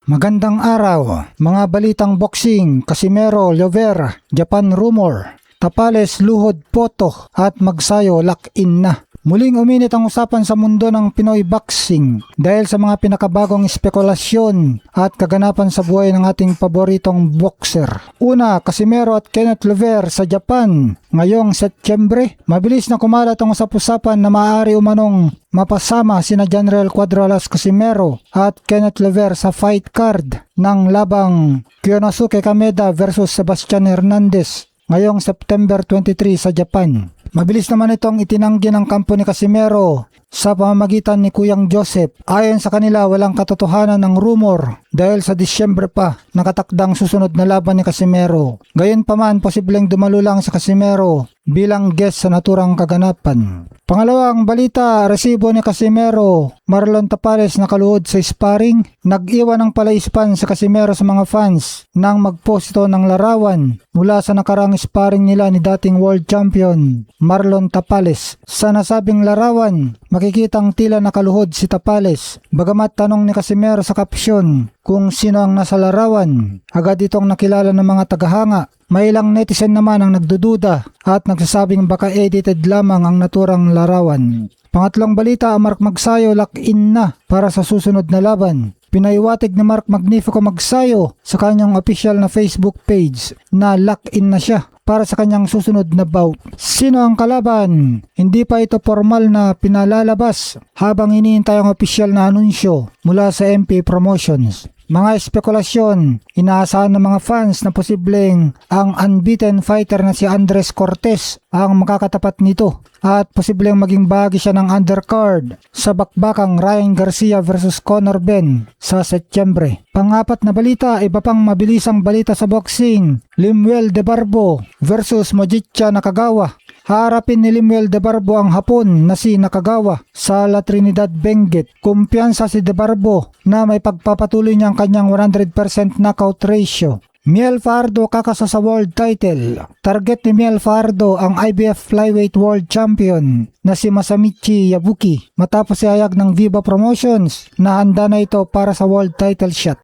Magandang araw, mga balitang boxing, Casimero, Llover, Japan rumor, Tapales, Luhod, Poto at Magsayo lock-in na. Muling uminit ang usapan sa mundo ng Pinoy boxing dahil sa mga pinakabagong espekulasyon at kaganapan sa buhay ng ating paboritong boxer. Una, Casimero at Kenneth Llover sa Japan. Ngayong Setyembre, mabilis na kumalat ang usap-usapan na maaari umanong mapasama sina General Cuadralas Casimero at Kenneth Llover sa fight card ng labang Kyonosuke Kameda versus Sebastian Hernandez ngayong September 23 sa Japan. Mabilis naman itong itinanggi ng kampo ni Casimero sa pamamagitan ni Kuyang Joseph. Ayon sa kanila, walang katotohanan ng rumor dahil sa Disyembre pa nakatakdang susunod na laban ni Casimero. Gayunpaman, posibleng dumalo lang sa Casimero bilang guest sa naturang kaganapan. Pangalawang balita, resibo ni Casimero, Marlon Tapales nakaluhod sa sparring. Nag-iwan ng palaispan sa Casimero sa mga fans nang mag-post ito ng larawan mula sa nakarang sparring nila ni dating world champion Marlon Tapales. Sa nasabing larawan, makikitang tila nakaluhod si Tapales. Bagamat tanong ni Casimero sa caption kung sino ang nasa larawan, agad itong nakilala ng mga tagahanga. May ilang netizen naman ang nagdududa at nagsasabing baka edited lamang ang naturang larawan. Pangatlong balita, Mark Magsayo lock-in na para sa susunod na laban. Pinaiwatig ni Mark Magnifico Magsayo sa kanyang official na Facebook page na lock-in na siya para sa kanyang susunod na bout. Sino ang kalaban? Hindi pa ito formal na pinalalabas habang iniintay ang official na anunsyo mula sa MP Promotions. Mga espekulasyon, inaasahan ng mga fans na posibleng ang unbeaten fighter na si Andres Cortez ang makakatapat nito at posibleng maging bahagi siya ng undercard sa bakbakang Ryan Garcia versus Conor Benn sa Setyembre. Pang-apat na balita, iba pang mabilisang balita sa boxing, Lemuel De Barbo versus Mojica Nakagawa. Haharapin ni Lemuel De Barbo ang Hapon na si Nakagawa sa La Trinidad Benguet. Kumpiyansa si De Barbo na may pagpapatuloy niyang kanyang 100% knockout ratio. Miel Fajardo kakasa sa world title. Target ni Miel Fajardo ang IBF Flyweight World Champion na si Masamichi Yabuki matapos ihayag ng Viva Promotions na handa na ito para sa world title shot.